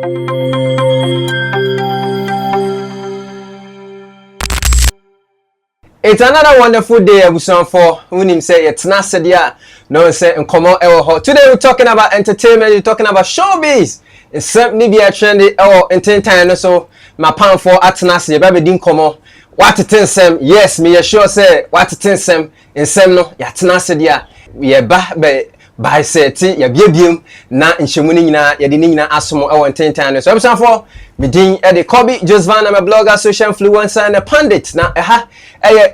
It's another wonderful day, Abusan, for when him say it's not said yeah. No say and come out ever hot. Today we're talking about entertainment, we're talking about showbiz. It's certainly be a trendy or entertainment. So my pound for Atnas, baby didn't come out. What it is sem? Yes, me sure say what it is sem in sem no. Ya Atnas yeah. We are by seti ya biebiem na nhyemuni nyina ya de nyina asomo e won tenten so Abusan for me din e de Kobe Josvan, I'm a blogger, social influencer and a pundit na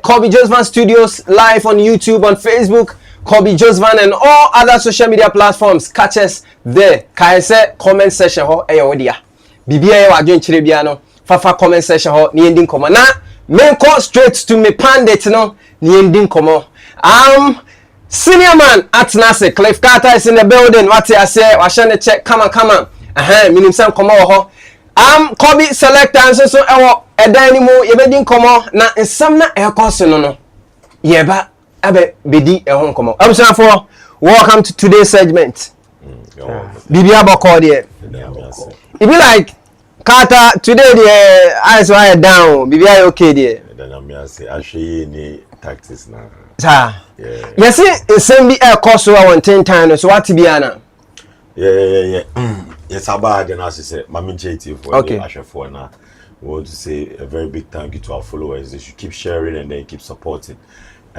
Kobe Josvan Studios live on YouTube, on Facebook, Kobe Josvan and all other social media platforms. Catch us there. Kaise comment section ho wodia bibia ye wadwen kire bia no fafa comment section ho ni ending komo na men call straight to me pundit no ni ending komo. Senior man at Nase, Cliff Carter is in the building. What I say, I shall check. Come on. Minim Sam come over. Kobe selector and so a dynamo, you bedding come on. Now, in some na air course, no. Yeba, abe bedi a home come on. Abusan for welcome to today's segment. Bibia Bokordia. It be like Carter today, the eyes wire down. Bibia okay, dear. Then I'm say, I show you any tactics now. Yeah. Yes, it's same be air course one 10 times. So what to be ana? Yeah. Yes, about and as I said, my initiative for Asha for now. We want to say a very big thank you to our followers. They should keep sharing and then keep supporting.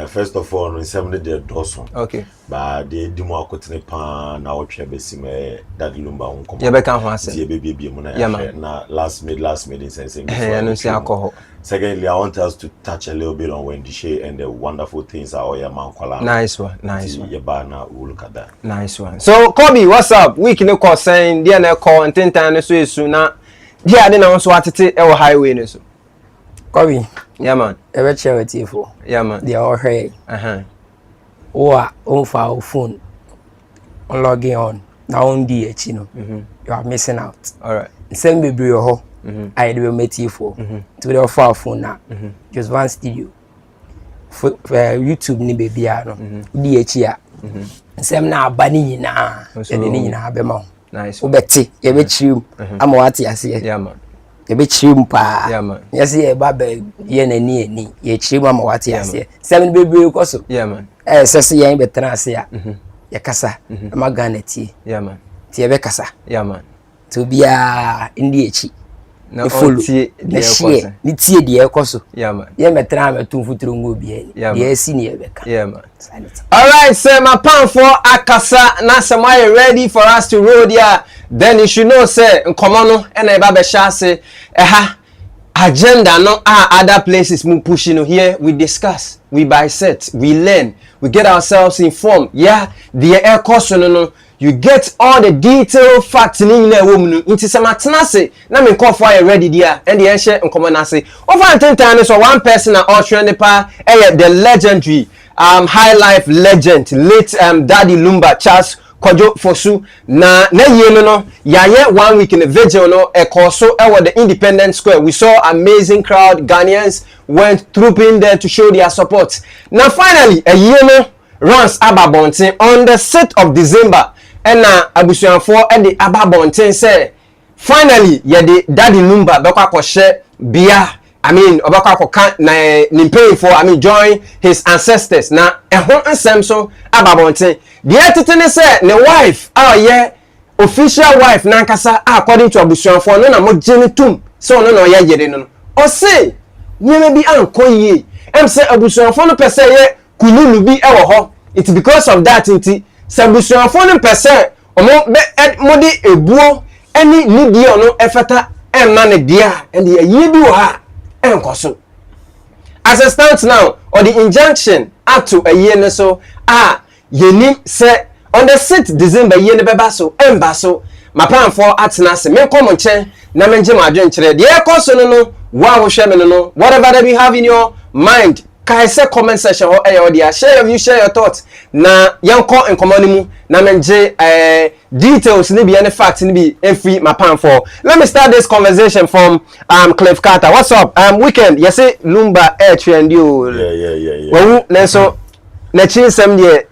First of all, in 7 days, Dawson. Okay. But they do more cotton pan now. Chebesime, Daddy Lumba, uncle. Yeah, but can't answer. Yeah, baby, na last mid in sense. Alcohol. Secondly, I want us to touch a little bit on Wendy Shea and the wonderful things our man Kola. Nice one. Yabana, we'll look at that. Nice one. So, Kobe, what's up? We can call saying, dear, no call and 10 times so soon. Yeah, I didn't also want to take our highway. Kobe. Yeah, man. Ever charity for. Yeah, man. They all hey. Or on file phone. On logging on. Now on the chino. You are missing out. All right. Send me your ho. I will meet you for. To the file phone now. Just one studio. For YouTube ni baby ano. DHia. Same na bani na. Edini na abema. Nice. Ubeti. Ebe chiu. Ama wati asiye. Yeah, man. Ebe chiu pa. Yeah, man. Yes, ye babe ye ni. Ye chiu ama wati asiye. Same baby koso. Yeah, man. Sese ye betena asiya. Ye kasa. Ama gane ti. Yeah, man. Ti ebe kasa. Yeah, man. To be a indi na follow na share ni tie de ekoso. Yeah, man. Ye metra me tun futuro ngo bia ni. Ye si ni ebeka. Yeah, man. All right, sir, my pan for akasa na samay ready for us to roll there. Then you should know say nkomo no na e ba be sha say agenda no other places mu pushing no. Here we discuss, we bisect, we learn, we get ourselves informed. Yeah, the air course no you get all the detailed facts in the woman. It is a matinase. Na me call for ready there. And the ancient uncommon say. Over 10 times, so one person all trending pa. The legendary high life legend, late Daddy Lumba, Charles Kojo Fosu. Na ye no. Ya 1 week in the vigil no. So the Independence Square. We saw amazing crowd. Ghanaians went trooping there to show their support. Now finally, a year no runs Ababonte on the 6th of December. And now Abusan for the Ababonten say finally ye the Daddy Lumba beka share bia. I mean obaka kan na nimpe for join his ancestors. Now ehon nsem so Ababonten. The entity say the wife official wife nankasa according to Abusan for no na mo jeni tum. So no ye yere no. O say nyeme bi ankoye. Em say Abusan for no pese ye kululu bi ewo ho. It's because of that inti Sabusuan phone person omo modi ebuo any nidi ono efeta emma ne dia and the ye bi wo ha enkoso as it stands now or the injunction up to a year no so yenim say on the 6th December ye ne beba so emba so mapan for atena se me come nche na menje ma adwen kire de ekoso no wa wo hwe me no whatever that you have in your mind. Kaise comment section ho audio share your view, share your thoughts na yanko enkomo nimu na menje details ni be any facts ni be every mapan for. Let me start this conversation from Cliff Carter. What's up? Weekend you say Lumba trend you. Yeah. Well, so na chinsem de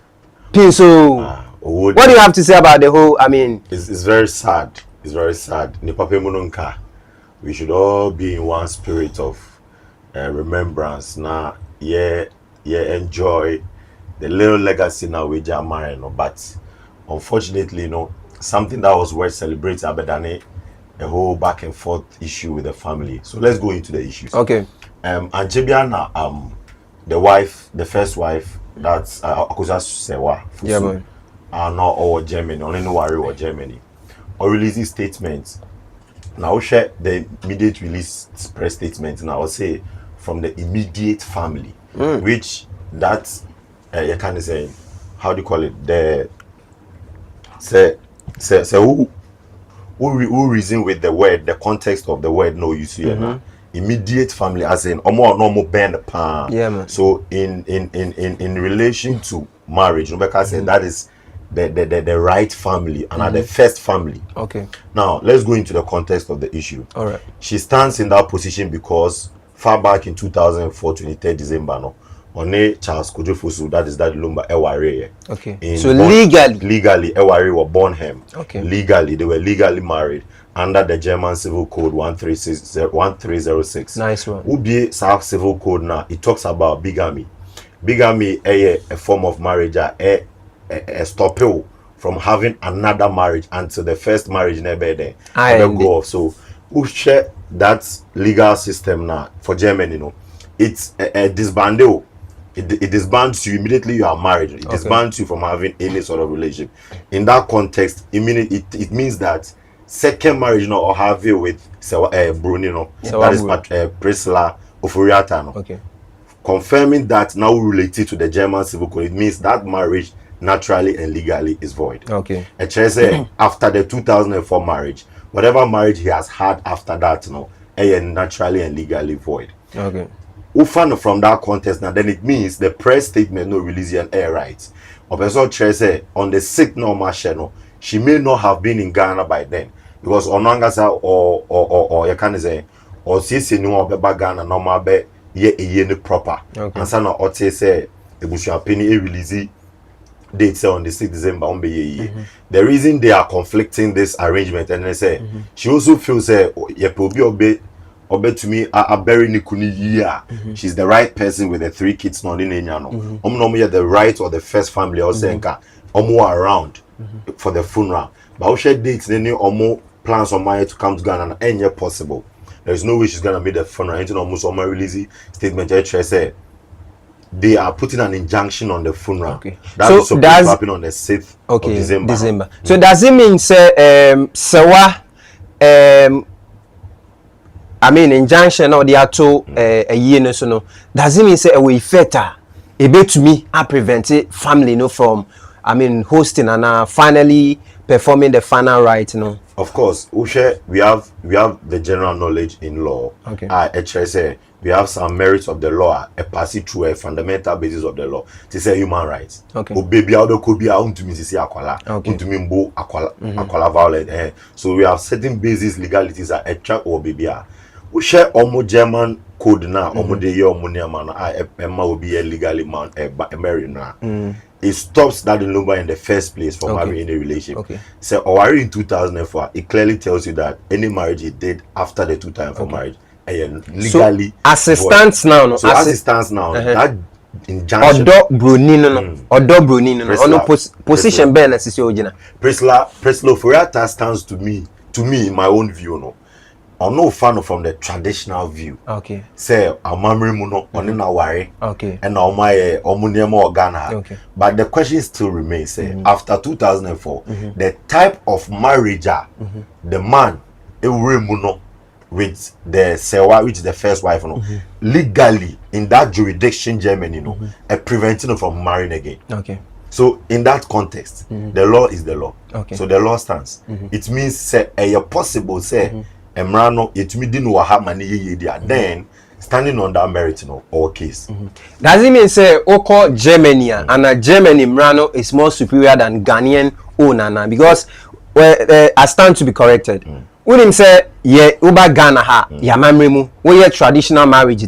pin so what do you have to say about the whole, I mean it's very sad. it's very sad. Ni papa mununka. We should all be in one spirit of remembrance. Now, enjoy the little legacy now with Jamar, you know. But unfortunately, you know, something that was worth celebrating, Abedane, a whole back and forth issue with the family. So let's go into the issues. Okay. And Jebiana, the wife, the first wife, that's Akusa Sewa. Yeah, man. Not all Germany, only no worry or Germany. Or releasing statements. Now I'll share the immediate release press statement. Now I'll say from the immediate family, which that's you can say, how do you call it? The say who reason with the word, the context of the word no you see now. Immediate family as in normal band pan. Yeah, man. So in relation to marriage, Rebecca said that is the right family and the first family. Okay. Now let's go into the context of the issue. All right. She stands in that position because far back in 2004, 23rd December, no, on Charles Kojofosu, that is Daddy Lumba, Eware. Okay. So legally, Eware were born him. Okay. Legally, they were legally married under the German Civil Code 1306. Nice one. Ubi South Civil Code now, it talks about bigamy. Bigamy a form of marriage, a stop you from having another marriage until the first marriage never there. Go off. So who share that legal system now for Germany, you know, it's a disbanded. It disbands you immediately you are married. It disbands you from having any sort of relationship. In that context, it means that second marriage, you know, or have you with Bruni, no, that is Priscilla Ofuriata, no. Okay. Confirming that now related to the German Civil Code, it means that marriage naturally and legally is void. Okay. And say after the 2004 marriage, whatever marriage he has had after that, you know, naturally and legally void. Okay. Ufan from that context now, then it means the press statement no release an air rights. Opeso Trese on the 6th normal channel, she may not have been in Ghana by then because Onangasa or you can say or CC no beba Ghana normal be ye proper. Okay. And sana ote say ebusha penny release date say on the 6th December on be The reason they are conflicting this arrangement and they say she also feels say ye obe to me a very nikuni year. She's the right person with the 3 kids not in no. The right or the first family or senka around for the funeral. But we share dates then you plans on my to come to Ghana and any possible. There's no way she's gonna make the funeral. Anything almost on my release statement say they are putting an injunction on the funeral. Okay. That's supposed to happen on the 6th of December. So does it mean say Sewa I mean injunction or the ato a year no so no does it mean say we feta a bit to me I prevent it family no from I mean hosting and finally performing the final rite no. Of course, Ushe, we have the general knowledge in law. Okay. HSA, we have some merits of the law, a passage through a fundamental basis of the law. To say human rights. Okay. O baby out could be to me see akwala. Okay. To me mbo akwala violent. So we have certain basis legalities at a track or baby. We share omo German code now, omo de year omo nearman, Emma will be a legally man married now. It stops Daddy Lumba in the first place from having any relationship. Okay. So Owari in 2004, it clearly tells you that any marriage he did after the 2004 marriage, legally. So as it stands now, no. So as it stands now, that injunction. Odo Brunino, no. Position Ben as is original. Priscilla Furiata stands to me, in my own view, no. I'm no fan from the traditional view. Okay. Say amamri muno onina wari. Okay. And omaye omuniemo Ghana. Okay. But the question still remains. Say after 2004, the type of marriage, the man muno with the sewa, which is the first wife, no, legally in that jurisdiction, Germany, no, preventing from marrying again. Okay. So in that context, the law is the law. Okay. So the law stands. It means say possible say. Emrano, it me didn't waha mani ye then standing on that merit no or case. Does it mean say Oko Germany and Germany Emrano is more superior than Ghanaian owner because I stand to be corrected. Unim say ye uba Ghana ha ya mamremu we traditional marriage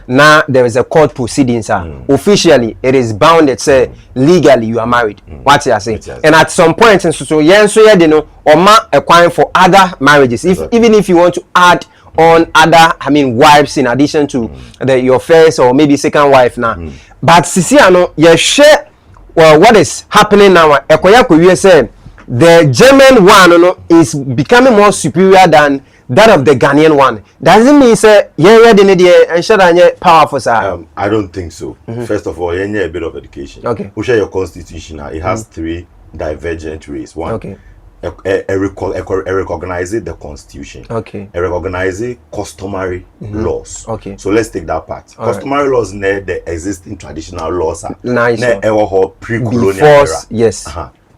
now there is a court proceedings officially it is bounded say legally you are married. What you are saying? And at some point in so ye no oma acquiring for other marriages even if you want to add on other wives in addition to your first or maybe second wife now. But sisi ano ye share what is happening now ekoya ko we say the German one is becoming more superior than that of the Ghanaian one. Doesn't mean say and powerful sir. I don't think so. First of all, you need a bit of education. Okay. We share your constitution. It has 3 divergent ways. One, okay. Recognize the constitution. Okay. Recognize customary laws. Okay. So let's take that part. All customary laws near the existing traditional laws are nice. Pre-colonial era. Yes.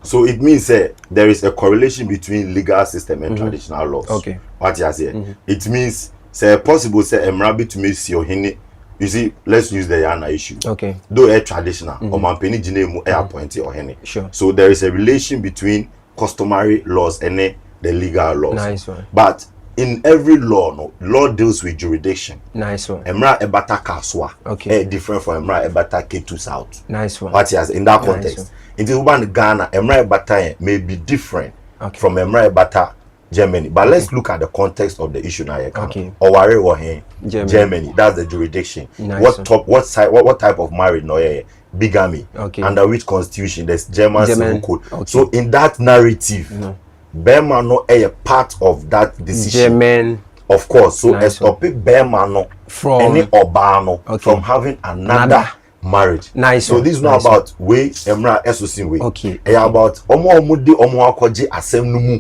So it means there is a correlation between legal system and traditional laws. Okay. What you say? It means say possible say emrabi to miss your hini. You see, let's use the Yana issue. Okay. Though a traditional or mampeni jinemu appointee or hini. Sure. So there is a relation between customary laws and the legal laws. Nice one. But in every law, law deals with jurisdiction. Nice one. Emra ebata kaswa. Okay. Different from emra ebata K2 South. Nice one. What you say in that context? Nice. In the urban Ghana, Emra Ebata may be different from Emra Ebata Germany. But let's look at the context of the issue now. Okay. Oware Wahe, Germany. That's the jurisdiction. Nice. What type of marriage? No, bigamy. Okay. Under which constitution? There's German civil code. Okay. So in that narrative, Burma no a part of that decision. German. Of course. So Nice. a topic Burma no from any Obano from having another marriage. Nice. So this is not about way emra SOC way. Okay. About omo de omo akwaje asem no mu.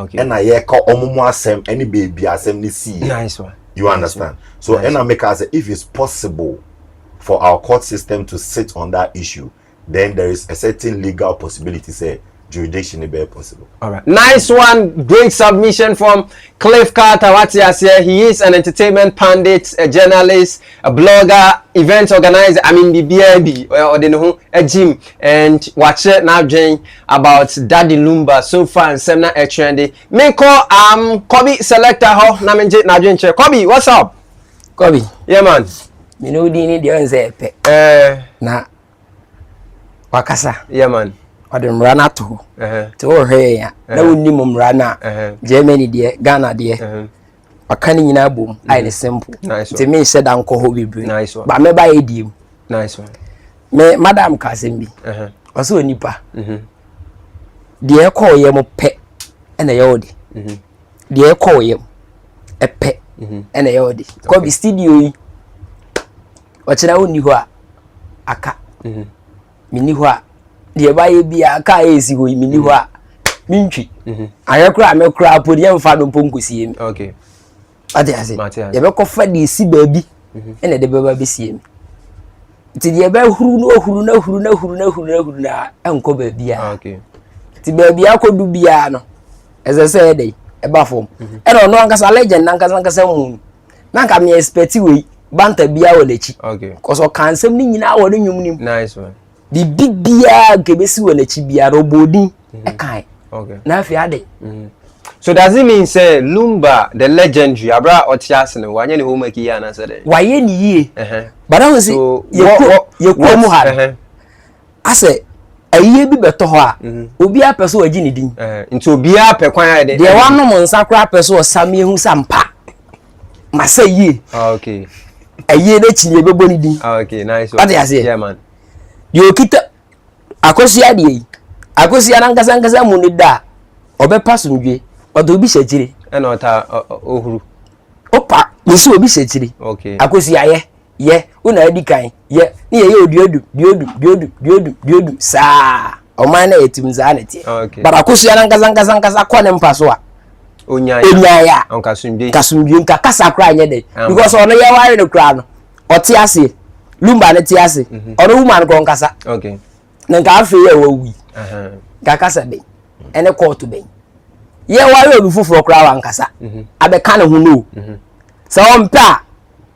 Okay. And I ka omo mu asem any baby asem ni see. Nice one. You understand? So and I make us say if it's possible for our court system to sit on that issue, then there is a certain legal possibility say jurisdiction is very possible. All right. Nice one. Great submission from Cliff Carter. What he has here. He is an entertainment pundit, a journalist, a blogger, event organizer. The BIB or the gym and watch it now. Jane about Daddy Lumba so far and seminar a trendy. Me call Kobe selector ho na menje na Jane. Kobe, what's up? Kobe. Yeah man. You know the need the answer na wakasa. Yeah man. Ode mrana to to ohwe ya na wonni mrana Germany de Ghana de akani nyina bom I simple te me said anko ho bibiri ba me ba yedim nice one me madam kasem bi oso onipa de call ye mo pe ena ye odi de call ye e pe ena ye odi ko bi studio yi o kira wonni ho a aka mini ho a de ba ye bia ka esi ho mini ho a mintwi ayekura me kura podi em fa do ponkosie mi okay ade ase ye be ko fa de si baabi ene de baba be sie mi ti de be huru na enko baabi a okay ti baabi akodu bia no ezese dey e ba fom ene no ankasa legend ankasa mu na nka me expect we banta bia wo lechi okay koso kansem ni nyina wo de nwum nim nice one the big bia gebesi wo lechi bia robodin e kan okay na fi ade so does it mean say Lumba the legendary abra otias no wanye ne homework yi ana say waye ni yie but I was ye komu ha ase ayiye bi beto ho a obi apeso wagi ni din nti obi apɛ kwan ade de wanom nsa kra apeso osame hu sampa masa yie okay ayiye na chinye bebo ni din okay nice one yeah man yo kita akosia de yi akosia na nkasa mu ni da obepa somdwe odo bi hyagire na ota ohuru opa nisi obi hyagire okay akosia ye una adi kan ye ni ye diodu sa o man na yetim za na tie bara akosia na nkasa kwa ne mpaso a onya ya kasumdwe nka kasa kra anye de because ono ye ware ne kra no ote ase Lumba ne te ase ono woman ko nkasa okay na nka afi ye wo wi ka kasa be ene court be ye ware obi fufuro kra wa nkasa abe ka ne hu no so ompa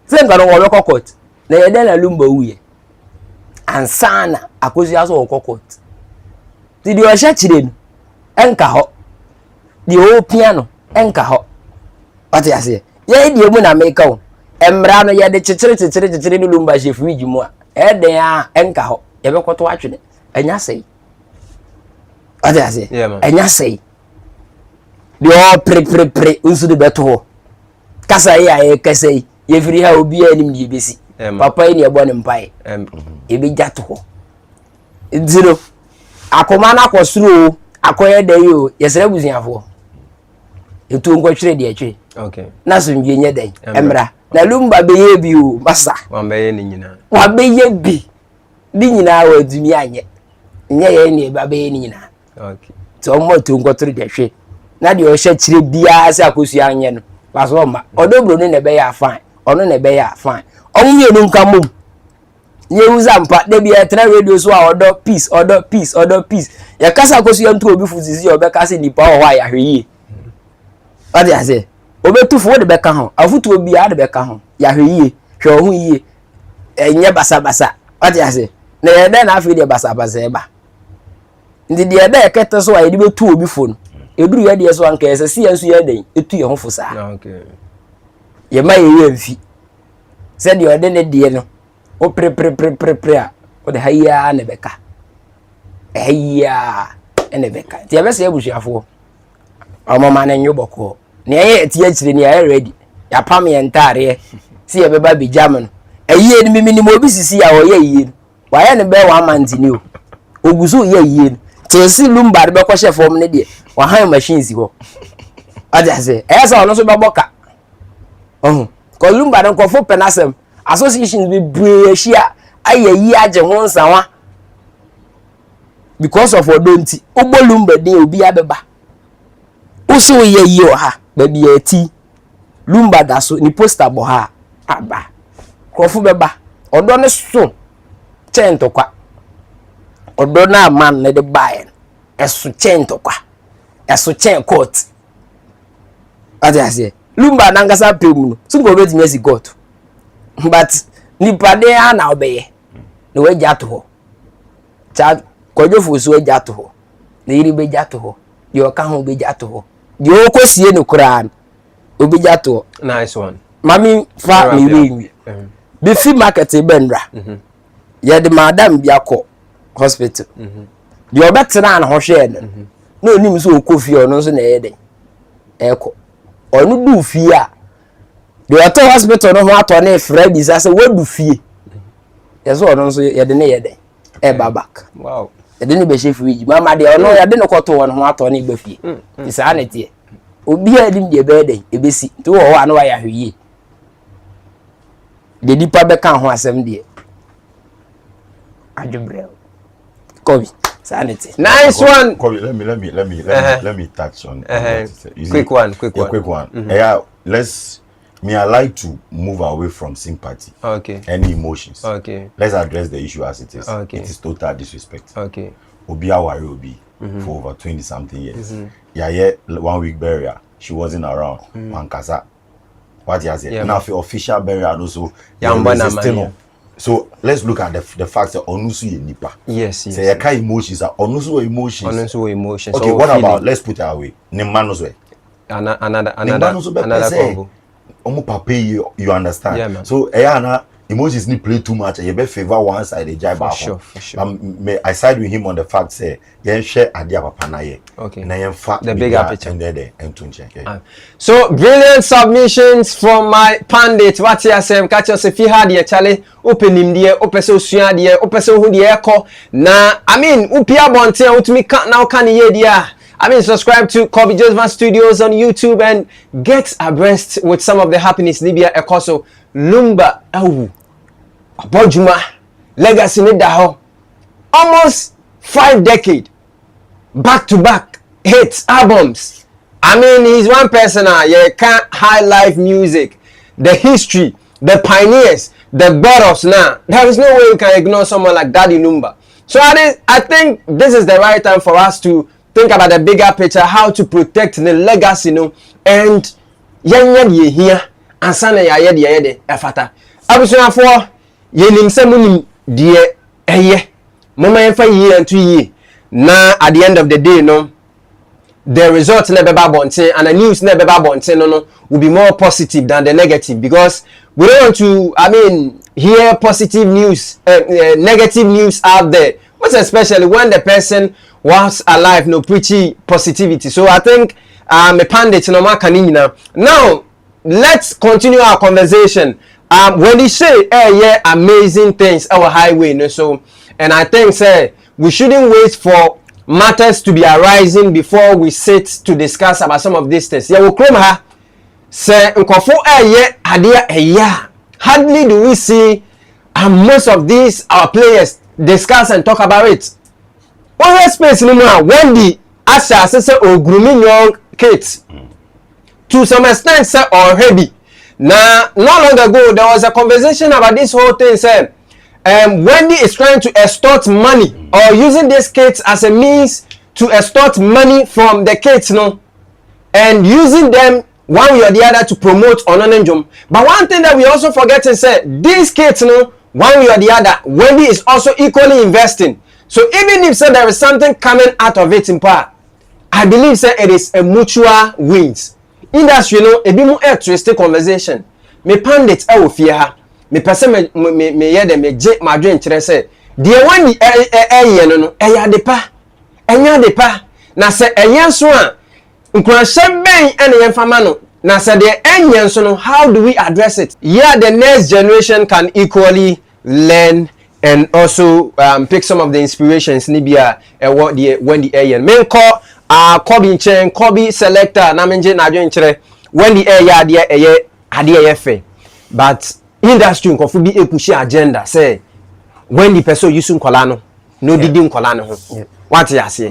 se ngaro wo be court na ye de na Lumba wuye ansana akozi aso wo court ti di o hye kire no enka ho di o piano enka ho What you say? Ye di emu na make o. Emra no ye de chichire ni Lumba she free mu a. E den a enka ho. Ye be kwoto atwene. Enya sei. What you say? Yeah man. Enya sei. Di o pre unsu de beto ho. Kasa ye kasa ye free ha obi anim di besi. Papa ni e bo ne mpai. E be jato ho. Zero. Akoma na kwosuru akoye de yo yesere buziafo. Etu nko twire de atwe. Okay. Na so ndwe nye den. Emra. Na Lumba be ye bi o masa. Wa be ye ni nyina. Wa be ye bi. Di nyina wa dumi anye. Nye ye ni ba be ye ni nyina. Okay. So mo tu nko twire de atwe. Na de o hye kire bia se akosu anye no. Paso ma. Odobro ni ne be ya fine. Ono ne be ya fine. Omu mienu nka mom. Ye uza mpa de bia tra radio so a odo peace. Ya kasa akosu ya ntu obi fuzizi obeka se nipa ho a ya hweyi. What do you say? Obetu fo de beka ho. Afutu obi a de beka ho. Ya hweyi. Hwe ho yi. Enye basa. What do you say? Na ye de na afi de basa eba. Ndi de de ekete so a ye de betu obi fo no. Eduru ye de so anka ese si ensu ye den. Etu ye ho fo sa. Okay. Ye ma ye mfi. Se de ode ne de no. O pre a. O de haya ne beka. Haya ene beka. Ti e be se ebusuafo. Mama na nyo boko. Ne ye ti akire ne ya ready. Ya pam ye ntare. Si ye beba bi jam no. Eyiye ni mimi ni mo bi sisi ya wo ye yiye. Wa ye ne be 1 month ni o. Oguso ye yiye. Ti si Lumba de be ko she form ne de. Wa han machines ho. Aja se. E sa ono so be boka. Ko Lumba don ko fo penasem. Associations be brehia ayeyi age ho nsanwa. Because of odonti. Obo Lumba din obi abeba. Uso ye yi o ha baby eti Lumba da so ni poster bo ha aba krofu beba odo ne so chento kwa odo na man ne de bae eso chento kwa eso chen court ade Lumba na ngasa pemu no so go beti mesi court but ni pade ana obeye no we jato ho cha kojofo so we jato ho ne yiri be jato ho yo ka ho be jato ho di oko sie no kran obijato. Nice one. Mami fa mi wi. Be free market e benra. Ye de madam biako hospital. Di obetra na ho hwe no. Na onim so okofi ono so na ye den. Eko. Onu du fie a. Di oto hospital no ho ato na efra bi sa se wadu fie. Ye so ono so ye de na ye den. E babak. Wow. Ede ni be chef wiji mama de ono ya de no kwoto won ho ato na igba fie. Ti sa na tie. Obi adim de be den ebesi. Ti wo ho anu wa ya hwie. De dipa be kan ho asem de. Ajubrel. Kobi. Sanity. Nice one. Kobi, let me touch on quick one. Quick one. Yeah, I like to move away from sympathy. Okay. Any emotions. Okay. Let's address the issue as it is. Okay. It is total disrespect. Okay. Obi awari Obi for over 20 something years. Yeah, 1 week burial. She wasn't around. Mankasa. What you say? Now for official burial also. So let's look at the fact that onusu ye nipa. Yes. Say your kind emotions are onusu emotions. Onusu emotions. Okay, what about let's put it away. Nemanos way. Another combo. Omo papa you understand. Yeah, man. So emotions need play too much. You be favor one side the jibe back. For sure. I side with him on the fact say you share idea papa na ye. Okay. Na yen fa the bigger picture and there and to check. So brilliant submissions from my pandit. What you say? Catch us if you had your chale open him there, open so sua there, open so who the echo. Na I mean upia bonte utmi kan now can ye there. I mean, subscribe to Kwaw Kese Studios on YouTube and get abreast with some of the happenings. Libya Ekoso, Lumba, Abojuma, Legacy Nidaho. Almost 5 decades, back-to-back hits, albums. I mean, he's one person, you can't high life music, the history, the pioneers, the brothers now. There is no way you can ignore someone like Daddy Lumba. So I think this is the right time for us to think about the bigger picture, how to protect the legacy, and ye here and sana ya ye efata. Abusua for ye nim se munim de eye. Mama yenfa ye and 2 years. Na at the end of the day, the result never bonten and the news never bonten no will be more positive than the negative, because we don't want to, I mean, hear positive news, negative news out there, most especially when the person was alive, no preaching positivity. So I think a pandit no makanina. Now let's continue our conversation. When they say yeah, amazing things our highway, no, so and I think say we shouldn't wait for matters to be arising before we sit to discuss about some of these things. Yeah, we claim her say nkofo yeah adia yeah. Hardly do we see most of these our players discuss and talk about it. One space no more when the Asha say or grooming young kids to some extent say already. Now, not long ago there was a conversation about this whole thing. Say Wendy is trying to extort money or using these kids as a means to extort money from the kids, no, and using them one way or the other to promote Ononenjum. But one thing that we also forget is say these kids, no, one way or the other, Wendy is also equally investing. So even if say there is something coming out of it in part, I believe say it is a mutual wins. Industry, you know, a bit more interesting conversation. Me pandit will fear. Me person me hear them me jet my dream chere say the one no eya depa na say eya so a nkwanhye ben ene yemfama no na say the enye so no, how do we address it? Yeah, the next generation can equally learn and also pick some of the inspirations nibia what the when the eya men call Kobe selector na menje na adwen chere when the eya ade fe, but industry nkofu bi epushi agenda say when the person using nkola no didi nkola ne ho what you say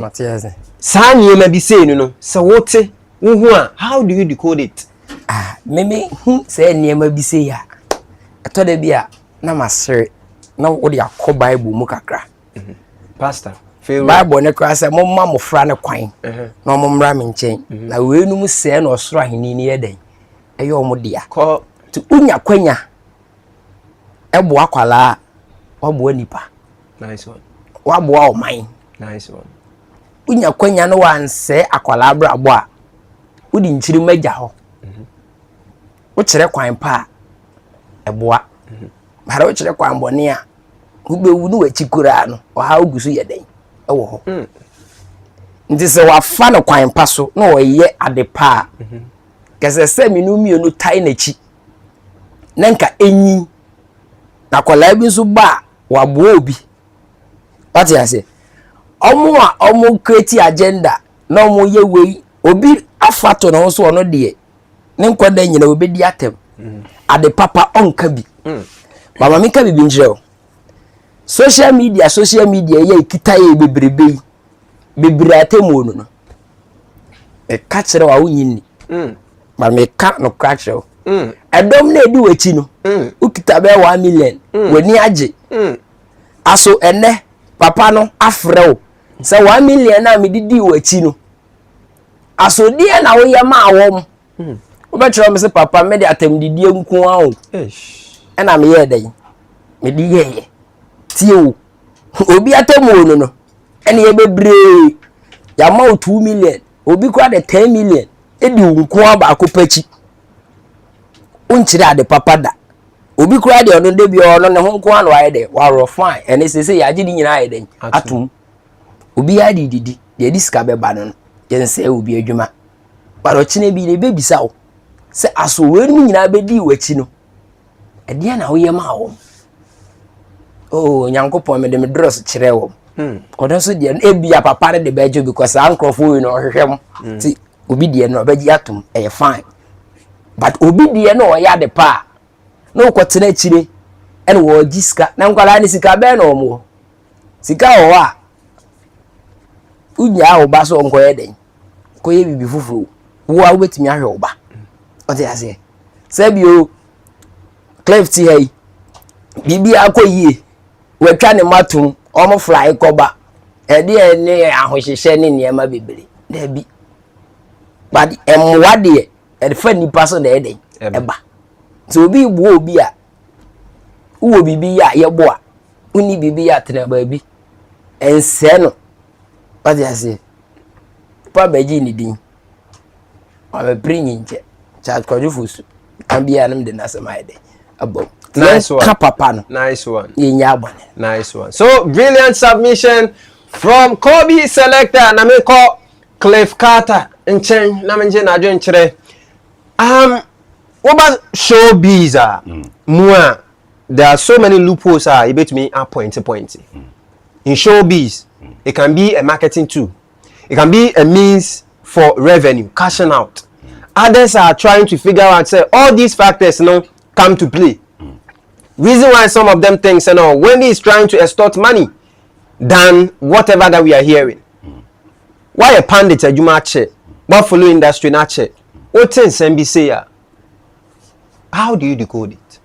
sa nyema bi say no say wote hu a, how do you decode it? Meme hu say nyema bi say ya eto da bi a na masere na wo de akọ Bible mu kakra pastor Bible ne kra say momma mofra ne kwan na momra me nchen na we nu mu say na osoro ahini ne yeden eyo omo dia ko to unya kwanya ebo akwala wabo nipa. Nice one. Wabo o man. Nice one. Unya kwanya no wanse akwala abrabo a udi nchiri magya ho. Wo kire kwan pa eboa. Bara wo kire kwan bone a ubewu no wachikura no o ha ogusu yeden ewo ho. Nti se wafa no kwan pa so na o ye ade pa. Kese se minumi no tai na chi. Nanka enyi na kwala bi nso ba wabo obi. What you say? Omo create agenda na omo ye we obi afato na so ono de ne nkwada nyina obedi atem ade papa onka bi mama mi ka bi njeo social media ye kita ye bebrebe atemu no e ka kire wa wonyini mama me ka no ka kire edom na edi wachi no ukita be 1 million wani age aso ene papa no afrew se 1 million na me didi wachi no aso die na wo ye ma awom wo be kire me se papa me de atem didi nko a o ena me ye den me di ye tie o obi atemu no ene ye bebre ya ma 2 million obi kwa de 10 million edi nko aba akopachi unchire ade papa da obi kura de ono de bi ono ne ho nko anu aye de waro fine ene sese ya gidi nyina aye de atum obi ya didi de diska be ba no yense obi adwuma baro chine bi de be bisa wo se aso wenu nyina be di wachi no ede na wo ye ma wo oh nyankopon me de me dross kire wo odo so de ebi ya papa de be jo because ankrofo we no hwehwem ti obi de no be gi atum e fine. But obi die no ya de pa no kwotena chire ene wo giska na nkwala ni sika be no mo sika wo a unya wo ba so nko ye den ko ye bibi fufuru wo a wetimi ahwe wo ba o te ase se bi o cleft hey bibi akoyie wetwa ne matum omo fly koba e de ne ahohihye ne niema bebere da bi but emwa de e fa nipa so na eden eba so obi gbo obi a uwo bibi ya ye bo a uni bibi ya tena ba bi ense no what you say pa beji ni din I'm bringing chat Controversies can be an the Nasamide about nice one. Papa. Nice one. Nice one. So brilliant submission from Kobe selector Namiko Cliff Carter and Chen Namenje Nadjo Chere. What about showbiz? Moi, there are so many loopholes. You bet me a point. In showbiz, it can be a marketing tool. It can be a means for revenue, cashing out. Others are trying to figure out, say, all these factors, come to play. Reason why some of them think, Wendy is trying to extort money than whatever that we are hearing. Why a pandit a juma che? What follow industry na che? What things MB say? How do you decode it?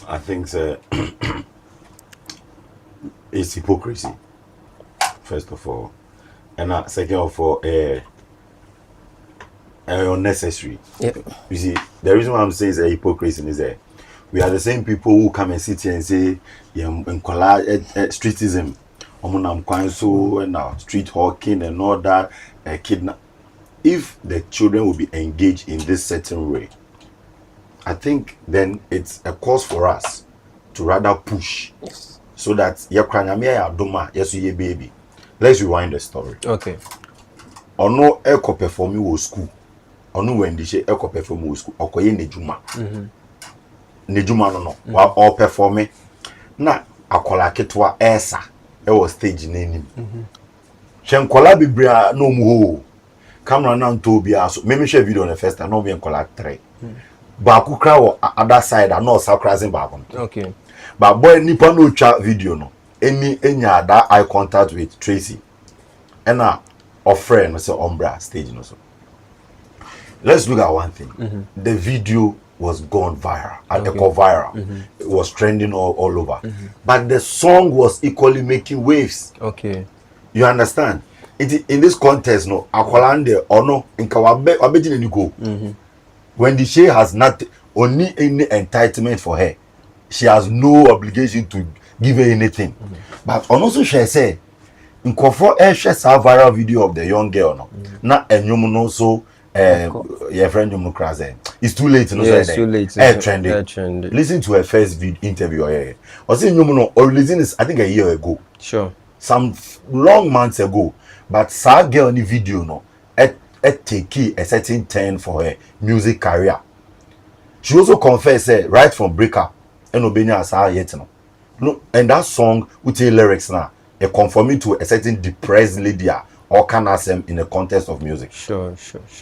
I think it's hypocrisy, first of all, and second of all, unnecessary. Yep. You see, the reason why I'm saying it's a hypocrisy is that we are the same people who come and sit here and say, in streetism, and street hawking and all that, kidnap. If the children will be engaged in this certain way, I think then it's a cause for us to rather push, so that yes, you baby. Let's rewind the story. Okay. Or no echo performing with school. Or no when they say echo performing with school. Or koye nejuma. Nejuma no. While all performing. Na akola ketwa esa. E was stage name. Shenkola bibria no muho. Camera na nto bia so. Me share video on the first time. No be enkola 3. Baku kra other side. I know sacrificing back. Okay. But boy nipa no twa video no. Enya that eye contact with Tracy. And our friend was Umbra stage no so. Let's look at one thing. The video was gone viral. It was trending all over. But the song was equally making waves. Okay. You understand? In this contest, no, Akwalande or no, in Kawabe go. When the she has not only any entitlement for her, she has no obligation to give her anything. But also she say, in Kofo share a viral video of the young girl no. Na enyum no so your friend you crazy. It's too late no it's too late. Trending. Listen to her first interview here. I say enyum no or releasing is I think a year ago. Sure. Some long months ago. But sad girl in the video no take a certain turn for her music career. She also confessed right from breakup and obenya as yet no. No, and that song with the lyrics now, a conforming to a certain depressed lady or can them in the context of music. Sure.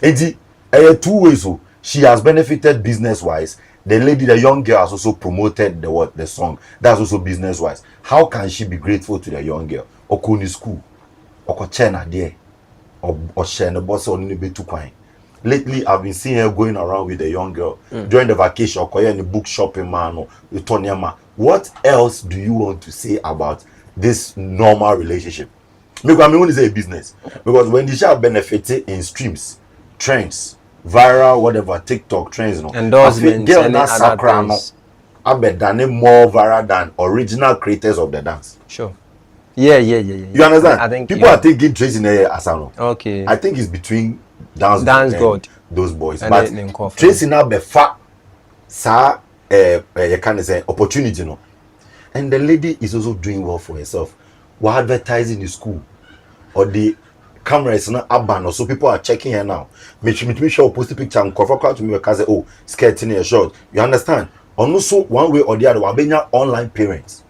And two ways so she has benefited business wise. The lady, the young girl, has also promoted the song. That's also business wise. How can she be grateful to the young girl? Or kuni school, or chena there, or share the boss on the too quiet. Lately, I've been seeing her going around with a young girl during the vacation, or in the book shopping man or the Tonyama. What else do you want to say about this normal relationship? Because I mean, when you say business, because when the shall benefited in streams, trends, viral, whatever, TikTok trends, no, endorsements, and other things. I bet than more viral than original creators of the dance. Sure. Yeah. You understand? I think people are taking Tracy in a asano. Okay. I think it's between Dance God, those boys. And but Tracy now be fat, sa you can say opportunity, no. And the lady is also doing well for herself. We're advertising in school, or the camera is not abandoned, so people are checking her now. Make sure post a picture and cover to me because oh, skirting a short. You understand? And also one way or the other, we're being online parents.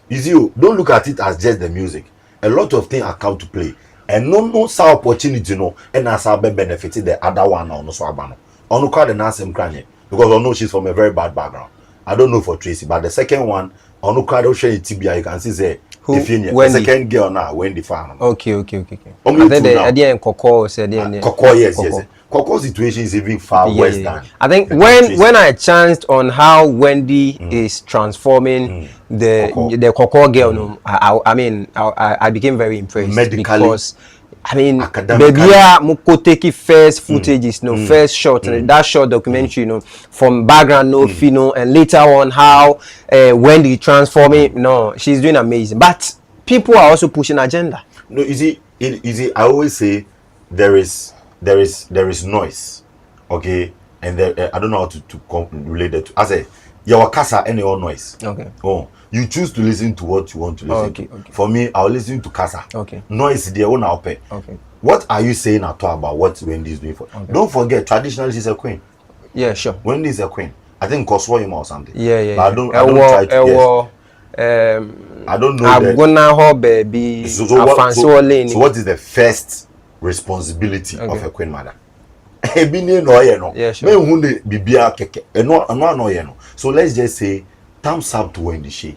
You see, don't look at it as just the music. A lot of things are come to play. And no sa opportunity no and as be benefited the other one no so abano. Onu call the name crane because I know she's from a very bad background. I don't know for Tracy, but the second one onu call the share tibia you can see say the second girl now Wendy fan. Okay. I think the idea in Coco said Coco yes. Coco situation is even far worse than. I think when I chanced on how Wendy is transforming the Coco girl, no, I became very impressed medically, because I mean, baby, Muko take first footages, first shot, and that short documentary, from background, and later on how Wendy transforming, she's doing amazing. But people are also pushing agenda. No, you see, I always say there is noise, okay, and there, I don't know how to relate it to. I say your casa and your noise. Okay. Oh, you choose to listen to what you want to listen to. Okay. For me, I'll listen to casa. Okay. Noise there on our pay. Okay. What are you saying at all about what Wendy is doing for? Okay. Don't forget, traditionally she's a queen. Yeah, sure. Wendy is a queen. I think Koswoyim or something. Yeah. But I don't try to guess. I don't know I'm that. gonna hold baby. So what is the first responsibility of a queen mother? Yeah, sure. So let's just say, thumbs up to Wendy Shea.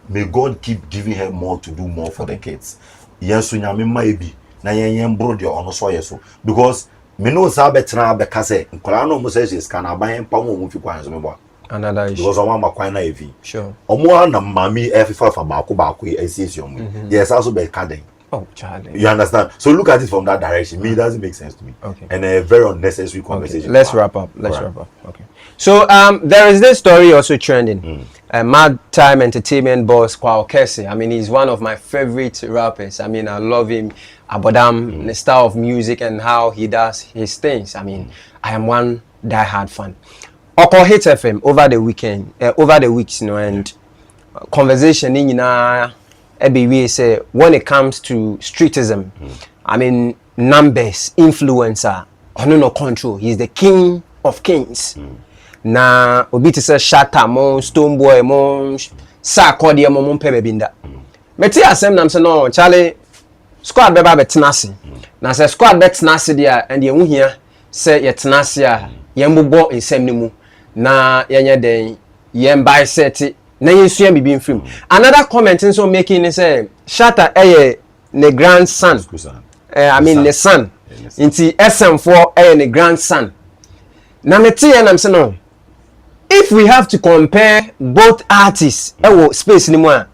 May God keep giving her more to do more for the kids. Yes, we maybe na yen bro de ono so yeso because me know say betra be kase nkola no mo say is can aban pa mo fi kwan so me bo another issue because o ma kwan na evi sure omo na mami efifa fa ba ko esi omo yes also be kaden. Oh, Charlie. You understand? So look at it from that direction. Me, it doesn't make sense to me. Okay. And a very unnecessary conversation. Okay. Let's wrap up. Okay. So there is this story also trending. Mad Time Entertainment boss Kwaw Kese. I mean, he's one of my favorite rappers. I mean, I love him. Abodam, the style of music and how he does his things. I mean, I am one die-hard fan. Oko Hit FM over the weeks, you know, and conversation in we say when it comes to streetism, I mean numbers, influencer, no control. He's the king of kings. Na obi to say Shatta mon Stoneboy mon Sarkodie mon pebe binda. Meti asem nam say no Charlie squad beba betenase. Na say squad betenase dia and ye hu hia say ye tenase a ye mbobɔ nsɛm ne mu na yenye den ye mbai set na yesua bibi mfim. Another comment nso making is say Shatta ne grandson. I mean the son. Inti SM4 ne grandson. Na meti ya nam say no. If we have to compare both artists, space ni mo.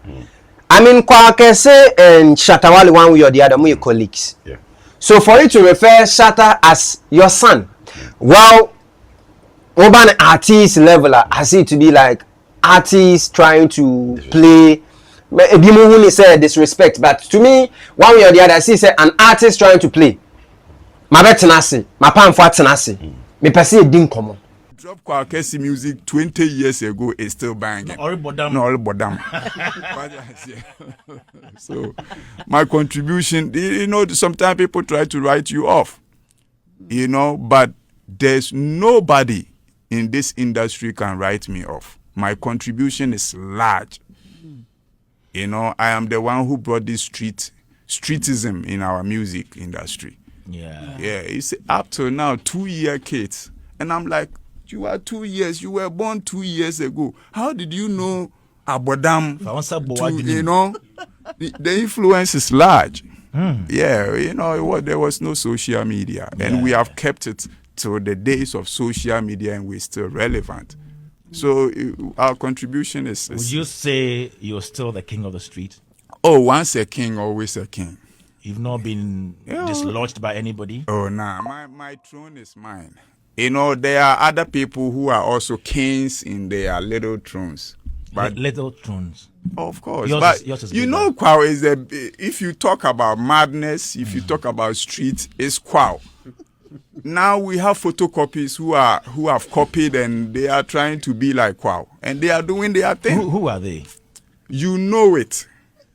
I mean Kwaw Kese and Shatta Wale one way or the other, we colleagues. Yeah. So for you to refer Shatta as your son, while urban artist level, I see it to be like artists trying to play. Ebimu say disrespect, but to me, one way or the other, I see say an artist trying to play. My betenase, my pan for tenase, me perceive din common. Drop Kwaw Kese music 20 years ago is still banging. No, all bodam. So, my contribution, you know, sometimes people try to write you off, you know, but there's nobody in this industry can write me off. My contribution is large. You know, I am the one who brought this streetism in our music industry. Yeah, it's up to now 2-year kids, and I'm like, you are 2 years. You were born 2 years ago. How did you know Abodam? You know, the influence is large. Yeah, you know, there was no social media, and we have kept it till the days of social media, and we're still relevant. So our contribution is. Would you say you're still the king of the street? Oh, once a king, always a king. You've not been dislodged by anybody? Oh, nah, my throne is mine. You know, there are other people who are also kings in their little thrones. But little thrones. Of course. Yours is you know, Kwaw is if you talk about madness, if you talk about street, it's Kwaw. Now we have photocopies who have copied and they are trying to be like Kwaw. And they are doing their thing. Who are they? You know it.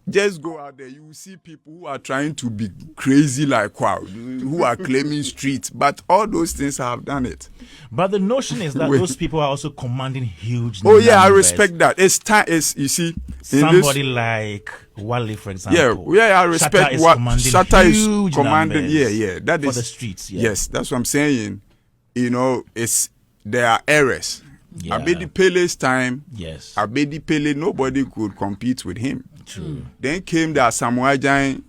Just go out there, you will see people who are trying to be crazy like Kwaw, who are claiming streets, but all those things have done it. But the notion is that those people are also commanding huge numbers. Oh yeah, I respect that. It's time. You see, somebody like Wale, for example. Yeah, I respect what Shatta is commanding. Yeah, that for is the streets. Yeah. Yes, that's what I'm saying. You know, there are errors. Yeah. Abedi Pele's time. Yes. Abedi Pele, nobody could compete with him. True. Then came the Samuel Jain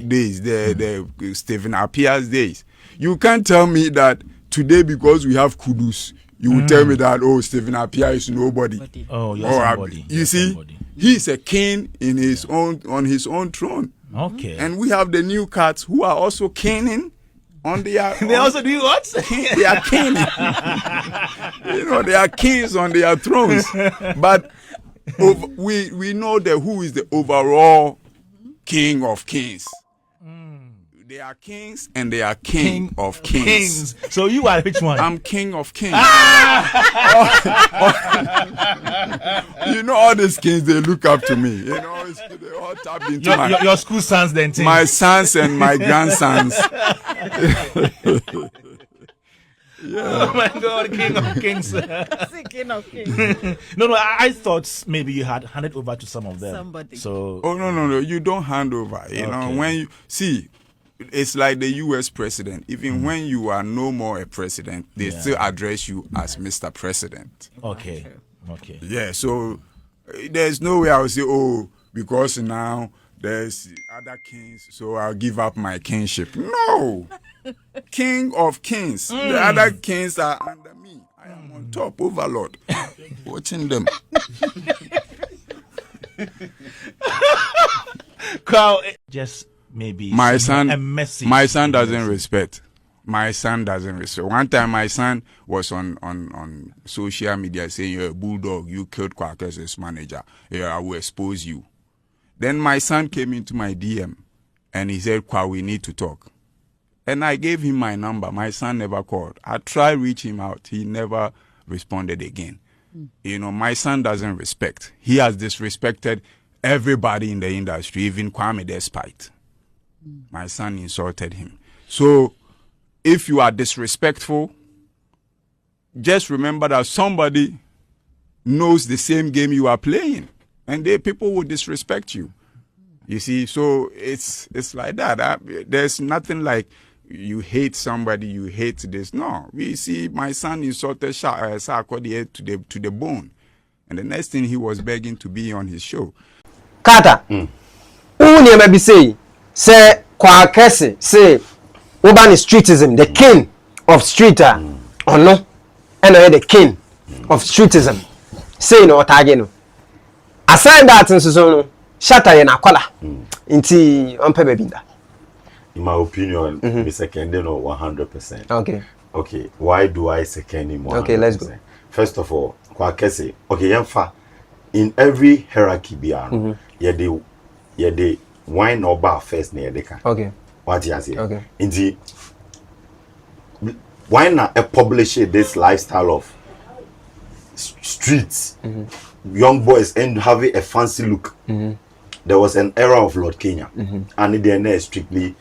days, the Stephen Appiah's days. You can't tell me that today because we have Kudus, you will tell me that Stephen Appiah is nobody. Oh, you're somebody. You see, he's a king in his own on his own throne. Okay. And we have the new cats who are also kinging on their. They also do what? They are king. You know, they are kings on their thrones, but. We know that who is the overall king of kings. They are kings and they are king of kings. So you are which one? I'm king of kings. You know, all these kings, they look up to me. You know, they all tap into your school sons then. My sons and my grandsons. Oh my God, king of kings. King of kings. No, I thought maybe you had handed over to some of them. Somebody. So. Oh no, you don't hand over. You know, when you see, it's like the U.S. president. Even when you are no more a president, they still address you as Mr. President. Okay. Yeah, so there's no way I'll say, oh, because now there's other kings, so I'll give up my kingship. No! King of kings. The other kings are under me. I am on top, overlord. Watching them. Kwaw, just maybe My son, a message. my son doesn't respect. My son doesn't respect. One time my son was on social media saying, you're a bulldog, you killed Kwaw Kese's manager. Yeah, I will expose you. Then my son came into my DM and he said, Kwaw, we need to talk. And I gave him my number. My son never called. I tried reach him out. He never responded again. You know, my son doesn't respect. He has disrespected everybody in the industry, even Kwame despite. My son insulted him. So if you are disrespectful, just remember that somebody knows the same game you are playing, and people will disrespect you. You see, so it's like that. There's nothing like you hate somebody, you hate this. No, we see my son insulted Sarkodie to the bone, and the next thing he was begging to be on his show. Kata, who never be say Kwaw Kese say urban streetism, the king of streeter, or no, and the king of streetism. Say no target. Aside that, so Shatta ye na kwala. Inti onpe bebinda. In my opinion, me second no 100%. Okay. Why do I second him 100%? Okay, let's go. First of all, Kwaw Kese. Okay, yemfa. In every hierarchy biano, ye de wine or bar first near the car. Okay. What you say? Okay. Indeed. Why not publish this lifestyle of streets, young boys, and having a fancy look? There was an era of Lord Kenya, and then strictly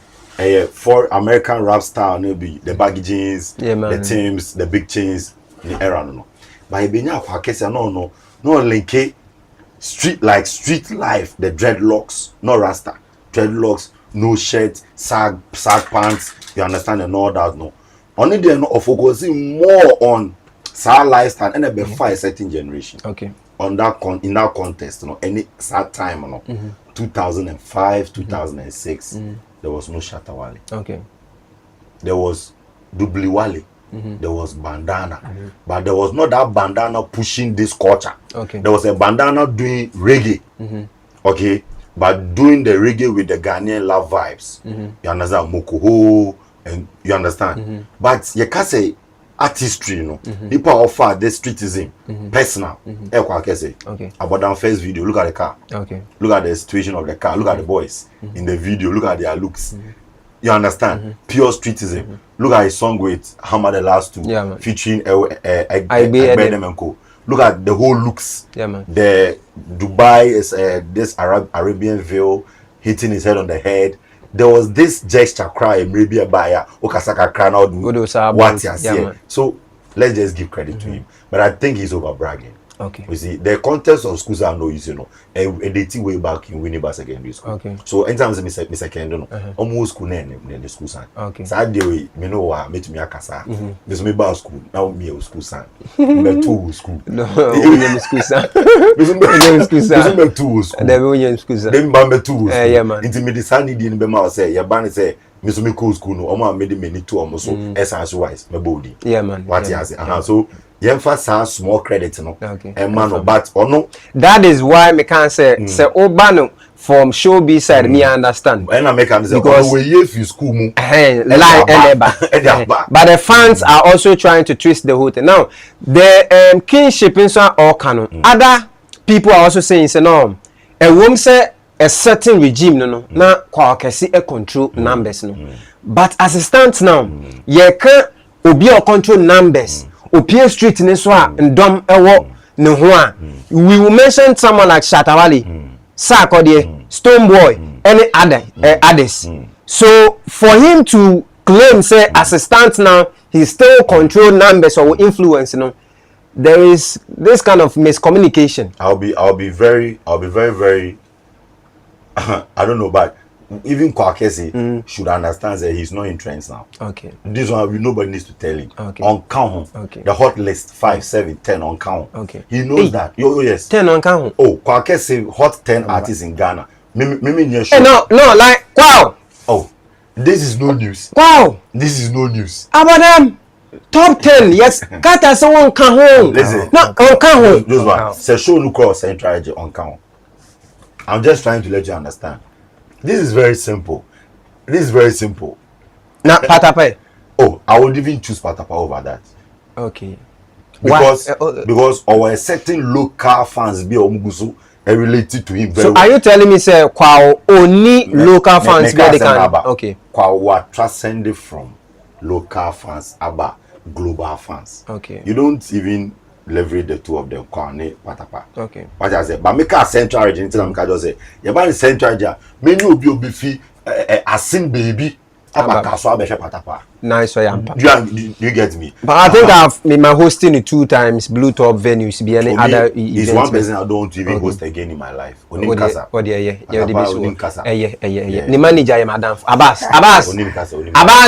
for American rap style, maybe the baggy jeans, the Timbs, the big chains, the era no. But Ibenya Kwaw Kese no link street life, the dreadlocks, no rasta, dreadlocks, no shirt, sag pants, you understand, and all that no. Only they no focusing more on sad lifestyle and a certain generation. Okay. On that in that contest, any sad time, 2005, 2006, there was no Shatta Wale. Okay. There was Dubli Wale. There was bandana, but there was not that bandana pushing this culture. Okay. There was a bandana doing reggae. Okay, but doing the reggae with the Ghanaian love vibes. You understand, Mokoho, and you understand. But you can't say artistry, you know. People offer this streetism, personal. Kwaw Kese. Okay. About that first video, look at the car. Okay. Look at the situation of the car. Look at the boys in the video. Look at their looks. You understand? Pure streetism. Look at his song with Hammer the Last Two, featuring Egbedem and Co. Look at the whole looks. Yeah, man. The Dubai is this Arabian veil hitting his head on the head. There was this gesture cry, maybe a buyer, Okasaka cry now. What you see? So let's just give credit to him. But I think he's over bragging. Okay. You see, the contest of schools are no easy, you know. And they way back in Winneba secondary school. Okay. So anytime I say second, you know, almost school name the school sign. Okay. So that day, me know what me to me akasa. This me ba school. Now me a school sign. Me two school. No, we school sign. Me school sign. Me two school. Then we school sign. Then ba me two school. Yeah, man. Inti me the sign di ni be ma say ya ban say me so me cool school no. Omo me the two omo so essence wise me body. Yeah, man. What you say? So yemfa small credit no. Okay. And man but or no. That is why me can say Obano from showbiz side me understand. When I make am say because we if you school mu line but the fans are also trying to twist the whole thing. Now the kingship in so all canon. Other people are also saying say no. A woman say a certain regime no na Kwaw Kese e control numbers no but as it stands now ye can obi o control numbers opie street ni so a ndom ewo ne ho a we will mention someone like Shatta Wale Sakode Stone Boy any other others so for him to claim say as it stands now he still control numbers or influence there is this kind of miscommunication. I'll be very I don't know, but even Kwaw Kese should understand that he's not in trends now. Okay. This one nobody needs to tell him. Okay. On count. Okay. The hot list 5, 7, 10 on count. Okay. He knows that. Yes. 10 on count. Oh, Kwaw Kese hot 10 artists in Ghana. Mimi Hey, no, like wow. Oh, this is no news. Wow. This is no news. About them top 10. Yes. Kata someone can home. Listen. No, on count. Those one. Say show look cross central on count. I'm just trying to let you understand. This is very simple. Na Patapa. Oh, I would even choose Patapa over that. Okay. Because our certain local fans be omugusu related to him very so well. are you telling me say Kwaw only local fans where they can okay. Kwaw transcended from local fans about global fans. Okay. You don't even leverage the two of them Kwaw Patapa. Okay. What I say, but make a central region until I'm just say, you buy central region, many will be fee a sin baby. Patapa. Nice way. You get me? But I think I've been hosting it 2 times Blue Top venues be any other events. It's one person I don't want to even host again in my life. Onim Kasa. The manager is Madam Abbas. Abbas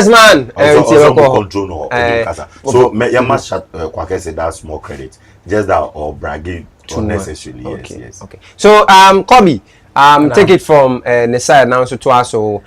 man. Control no. Onim Kasa. So me must Kwaw Kese that small credit. Just that or bragging unnecessarily. Yes. Okay. So Kobe. Take it from the side now to us. So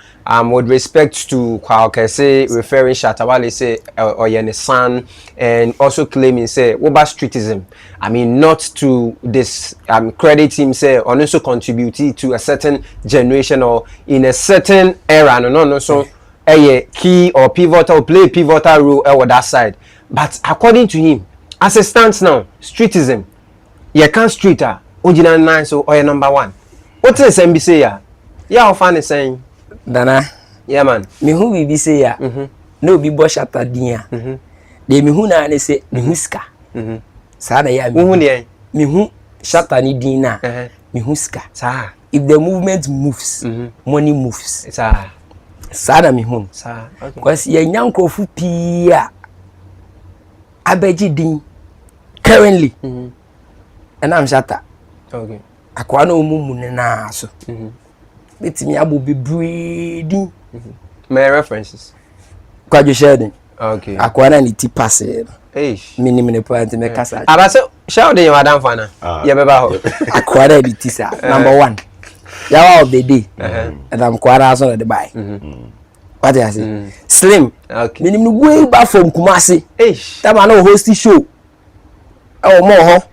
with respect to Kwaw Kese referring Shatta Wale say or your son and also claiming say over streetism. I mean not to this credit him say or also contribute to a certain generation or in a certain era. No so a key or pivotal play pivotal role over that side. But according to him, as it stands now, streetism, you can't streeter original 9 so or number 1. What is MBC ya? Yeah, fan is saying. Dana. Yeah, man. Me who we be say ya? No be bo Shatta dia. De me who na ne say me huska. Sada ya me. Who ne? Me who Shatta ni din na. Me huska. Sa. If the movement moves, money moves. Sa. Sada me who. Sa. Okay. Because ye nyankofu pia abeji din currently. And I'm Shatta. Okay. Akwa no mumu na so betimi abo bebredi My references Kwaw Shedding okay akwa na ni ti passe mini point me kasa aba so show dey madam fana ye beba ho akwa na di ti sa number 1 yawa of the day and I'm kwara so the buy what I say slim okay mini no way back from Kumasi that man no host show oh mo ho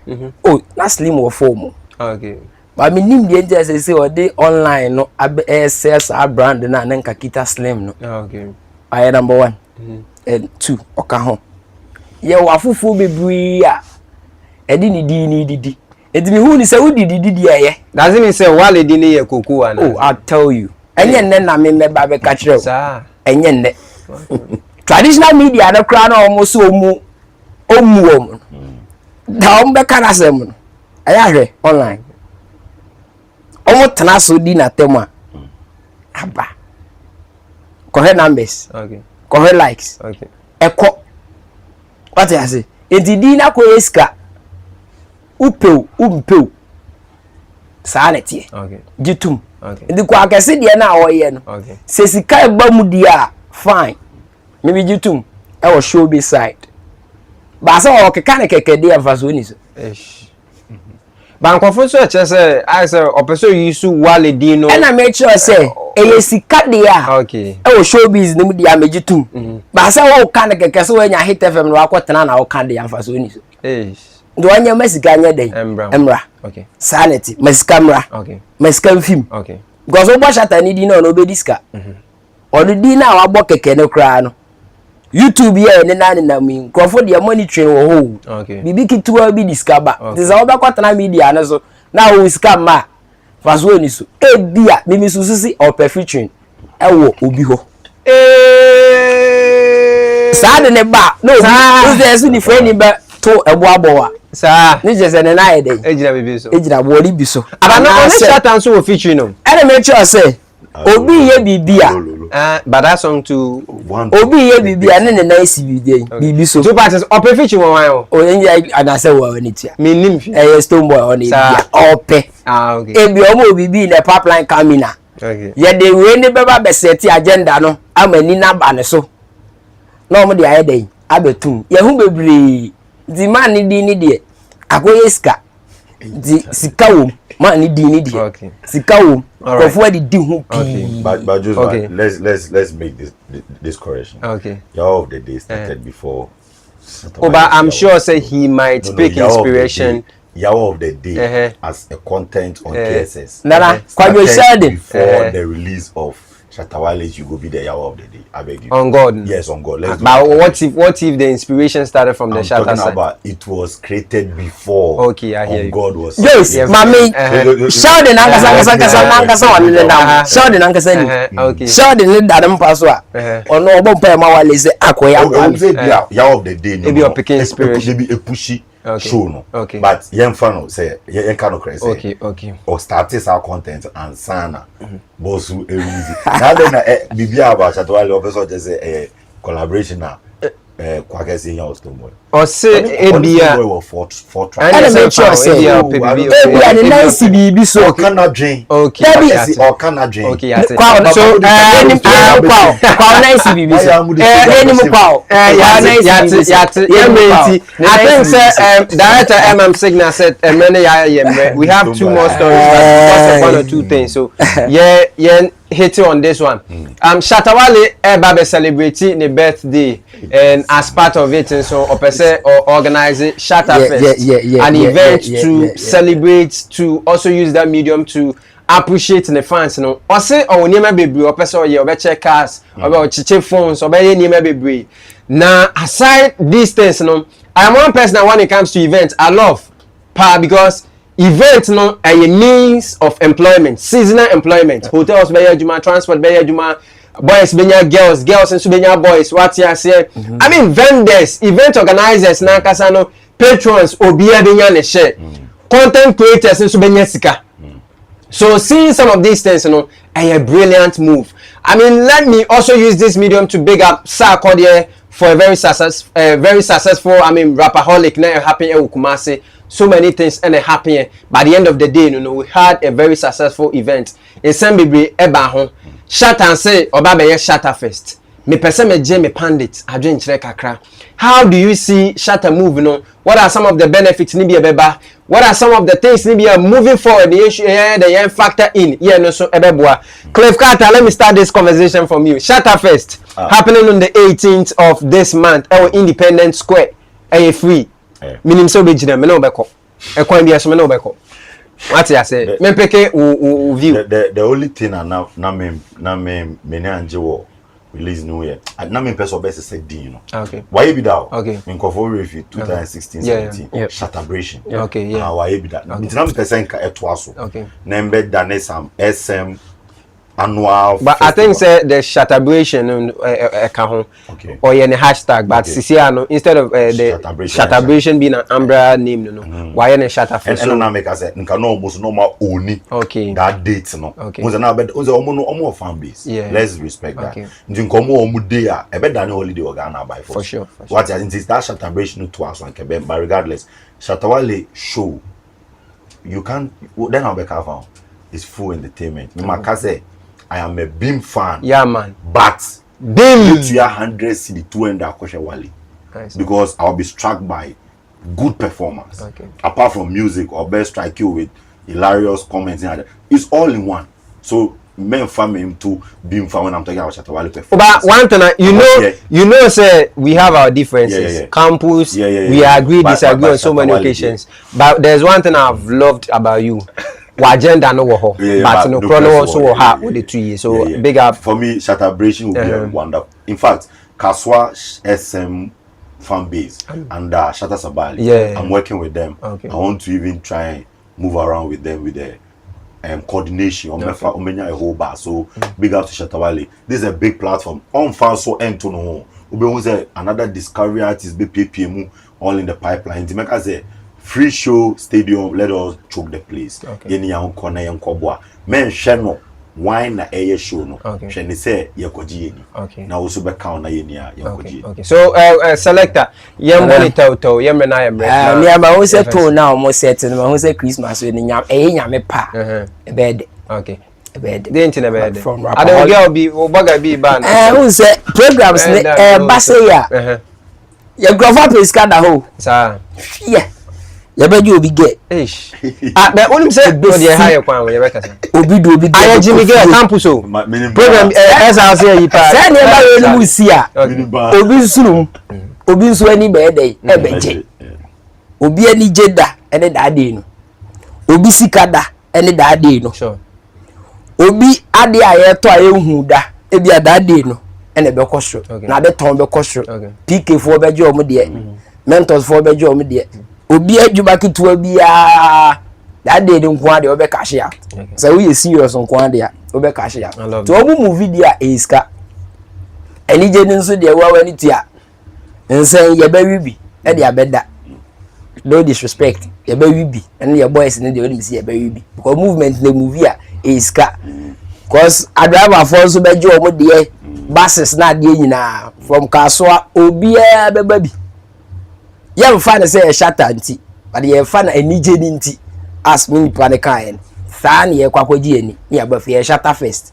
oh na slim wo form okay but me nim the agent say or dey online no SS brand na nka kita slim no okay I number 1 and 2 oka ho ye wafufu bebree a edi ni di edi me hu ni say udi di eye doesn't mean say Wale di ni ye koku ana oh I tell you enye nne na me ba be ka kire sa enye nne traditional media na kra na omo so omu da om be kana sem no aya hwe online omo tana so di na tema aba ko numbers okay ko likes okay eko what I say enti di na ko eska umpeu sanete okay gitum okay enti Kwaw Kese de na awoye no okay se sika ba mu di a fine maybe gitum e wo show be side ba sa o keka ne keke de amfaso ni so Bankofo so che say I say opeso yisu Wale di no na make sure say e sika de a okay e wo showbiz ni mu di a megitum ba sa wo ka ne keke so nya hit FM no akotena na wo ka de amfaso ni so ndo anya masika nya den emra okay sanity masika mra okay masika film okay because wo Shatta ni di no be diska o di na wa bo keke ne kra no YouTube here ne na mi crofo de monitoring wo ho okay bibi kitwa bi discover this all about na media na so na wo scam ma faso ni so ebia mimi so sisi or featuring ewo obi ho sa de ne ba no is there ni friend ba to ebo abowa sa ni je se ne na yede ejina bibi so ejina bori bi so aba no on Shatta so featuring no ene make sure say obi ye bibia but that song to obi ye bibia ne na isi bibi so two parties up featuring one o yen ana say wa ni tia me nim stone boy on bibia ope okay ebi omo bibi na pipeline camina okay ye de we ni beba be set agenda no amani na ba ne so na omo de ayedai abetum ye hu bebre di man ni de akoye ska di sikawo man ni de okay sikawo ko fu di hu pi but just okay. let's make this correction. Okay. Yawa of the day started before. But I'm sure say he might pick inspiration. Yawa of the day as a content on KSS. Nana, Kwaw Kese before the release of Shatta Wale, you go be the Yawa of the day. I beg you. On God. Yes, on God. Let's but what if the inspiration started from the Shatta talking side? about it was created before. Okay, I hear on you. God was. Yes, mami. Shout the nangasa on the down. Shout the nangasa ni. Okay. Shout the lead that pass wa. Ono obo pa ma wale say akoya. Yawa of the day. Maybe you're picking inspiration. Maybe a pushy. Okay. Show no. Okay. But yen fan say yen kind of crazy. Okay. Or started our content and sana. Bosu easy. Now then bibia about Shatta Wale also just say collaboration na Kwaw Kese here or Stone Boy. Or say ebia for And make sure say ebia the nice bibi so kana dream. Okay. Or kana dream. Okay, I say. Kwaw so Kwaw nice bibi so any Kwaw I think say director Signal said we have two more stories but because of one or two things so yeah hit on this one. Shatta Wale eba celebrating the birthday and as part of it so or organize ShattaFest an event to celebrate, to also use that medium to appreciate the fans no or say or niema bebre or person or check cars or chiche phones or niema bebre. Now aside these things no, I am one person that when it comes to events I love because event no a means of employment, seasonal employment. Hotels beya juma, transport beya juma, boys benya girls and benya boys. What you say? I mean vendors, event organizers na kasa no, patrons obiya benya ne share. Content creators and benya sika. So seeing some of these things, a brilliant move. I mean, let me also use this medium to big up Sarkodie for a very successful, rapperholic, na happy Kumasi. So many things and happy. By the end of the day, we had a very successful event in Sambibri Ebaho. Shatta and say Obabe ShattaFest. Me person me je me pandit adwen kire kakra. How do you see Shatta move What are some of the benefits ni beba? What are some of the things ni be moving forward the issue the factor in no so ebeboa. Cliff Carter, let me start this conversation from you. ShattaFest happening on the 18th of this month Independence Square. Free. Minim so be jina me no beko. Ekwan bia so me no beko. What you say? Me peke view. The only thing na me anje wo release new year. Na me person best said din Okay. Why be that? Okay. In Controversies review 2016 17. Shattabration. Okay, yeah. Why be that? It's na me person ka etwaso. Okay. Na embe dane some SM annual. But festival. I think say the Shattabration okay. Or any hashtag but okay. Instead of the Shattabration being an umbrella name why any ShattaFest and na make say nka no almost normal oni that date okay unza na be unza omo fan base let's respect that nko omo day a ebe dane holiday organ by for sure what is that Shattabration to us one kebe but regardless Shatta Wale show you can't then I'll be careful it's full entertainment me say I am a Beam fan. Yeah, man. But Beam to your 100 CD 200 Shatta Wale. Because I'll be struck by good performance. Okay. Apart from music or best strike you with hilarious comments. It's all in one. So men fan him to Beam fan when I'm talking about Shatta Wale performance. But one thing you know say we have our differences. Campus, we agree, disagree on so many occasions. But there's one thing I've loved about you. Agenda no wo ho but no chrono also wo ha with the 2 years so big up for me Shattabration will be a wonderful. In fact Kaswa SM fan base and Shatta Wale I'm working with them. I want to even try and move around with them with the coordination or a whole bar. So big up to Shatta Wale. This is a big platform. On far so end to no. Ube another discovery artist be PPM all in the pipeline. To make us a free show stadium, let us choke the place. Yeni ya corner yan kobwa. Men sheno wine na air show no. Sheni say yakoji yeni. Na also be count na yeni ya yakoji. So selector, yam monitor to yam na yam. Me am who say to now almost certain. Who say Christmas we nyam nyame pa. Bed. Okay. Bed. The internet bed. From I don't girl be obaga be ban. Who say programs base ya. Ya grova place kada ho. Sir. Yeah. Ya be you be get. Ish. But only say no dey higher kwan we be kasa. Obi do obi get. Aye Jimmy girl campus o. Program as I say you pa. Say na ba we mu si a. Obi surum. Obi nso ani be dey e be je. Obi ani jeda ene da dey no. Obi sikada ene da dey no. Sure. Obi ade aye to aye hu da e bia da dey no ene be kosho. Na de ton be kosho. PK fo be je omo de. Mentors fo be je omo de. Obi adwuma ketua bia that day nko ade obe cash ya. So we serious nko ade ya obe cash ya. To obu movie dia iska. Eni je nso de wa wani tia. Nsen ye ba wibi e de abeda. No disrespect. Ye ba wibi and your boys ne de we see ye ba wibi. Because movement the movie a iska. Cause adriver for so be je omo de buses na de nyina from Kaswa obi e be ba bi. Yeah, fan say Shatta anti, but ye fan enije ni nti as me nipa kan. Saa na ye kwakwaji ani, ni abafi ye ShattaFest.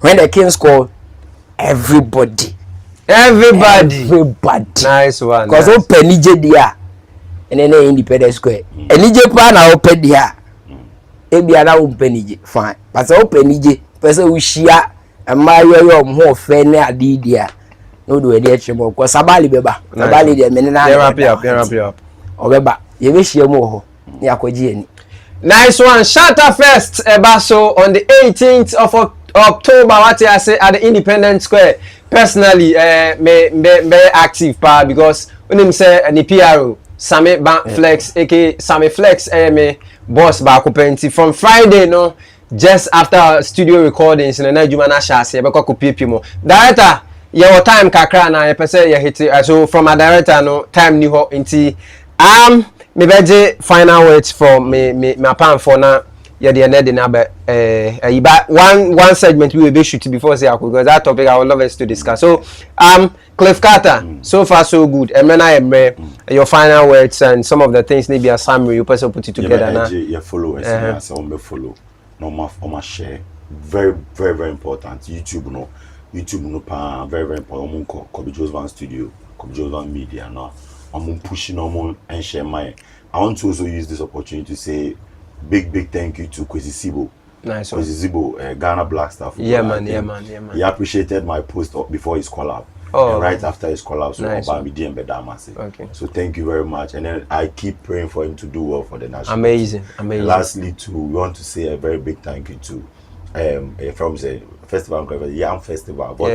When the Kings call everybody. Nice one. Cause nice. Open enije dia. Ene Independence Square. Enije pa na open dia. Ebi ana open enije, fine. But open enije, person we share amayo yo mo fe ne adi dia. No do any chemo ko sabali beba sabali de menena wrap up obeba ye be hie mo ho ni akoji ani. Nice one. ShattaFest Ebaso on the 18th of October what I say at the Independence Square. Personally me active pa because when him say ni PRO Same Flex aka Same Flex me boss ba ko penti from Friday no just after studio recordings in na juma na shase be ko pipi mo director your time kakra na pese ye hit so from a director no time ni ho nti me beje final words for me pan for na ye de na de na be one segment we will be shoot before say because that topic I would love us to discuss. So Cliff Carter, so far so good. Your final words and some of the things maybe a summary you person put it together now. Your followers so on follow no my share very important. YouTube no pa very important. Kobe Josevan Studio, Kobe Josevan Media now. I'm pushing on and share my. I want to also use this opportunity to say big thank you to Kwesi Sibo. Nice. Kwesi Sibo, Ghana Black Star. Yeah man. He appreciated my post before his collab. And right after his collab, so nice. Okay. So thank you very much. And then I keep praying for him to do well for the national. Amazing. And lastly, we want to say a very big thank you to from the festival, Young Festival. But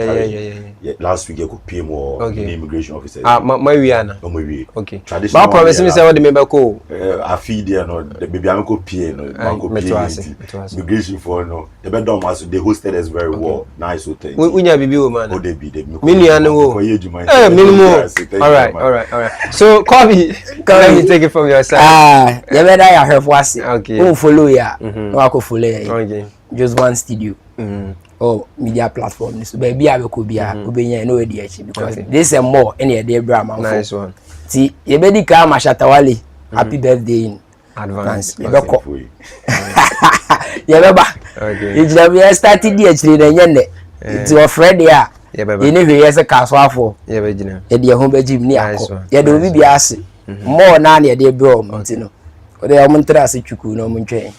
last week I could pay more the immigration officers. Okay. Traditional. But promise me say what the member call. I feed there no the baby I could pay no immigration for no. The bed down was they hosted us very well. Nice hotel. We nya bibi man. Oh they be minimum. All right. So Kobe, let me take it from your side. You better have what's okay. Who follow ya? No I could follow ya. Okay. Just one studio. Oh, media platform. So baby, I could be no idea because this and more any day drama. Nice one. See, you better come, Shatta Wale. Happy birthday in advance. You better. Okay. It's the started the actually the yende. It's your friend there. You know who is a castle for. Yeah, Virginia. You home be Jim near. You do be asked more than your day bro. Alright.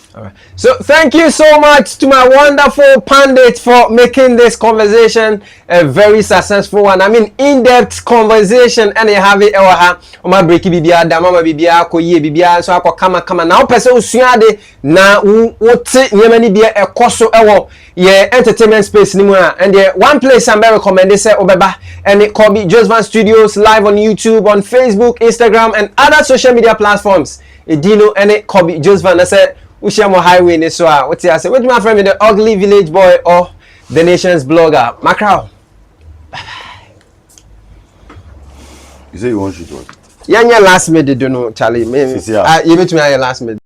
So thank you so much to my wonderful pundit for making this conversation a very successful one. I mean in-depth conversation and you have it my breaky bibia da mama bibia ko ye bibia so akọ kama na person usuade na wote nyemani bia ekoso ewo ye entertainment space ni mu and the one place I'm recommend say obeba and it Kobe Josevan Studios live on YouTube, on Facebook, Instagram and other social media platforms. Edino and Kobe Josevan I said Ushamo highway ni so a what I say. What my friend me the ugly village boy or the nation's blogger. Macron. You say you want shoot what? Yeah, last minute, don't know, Charlie. You bet me your last minute.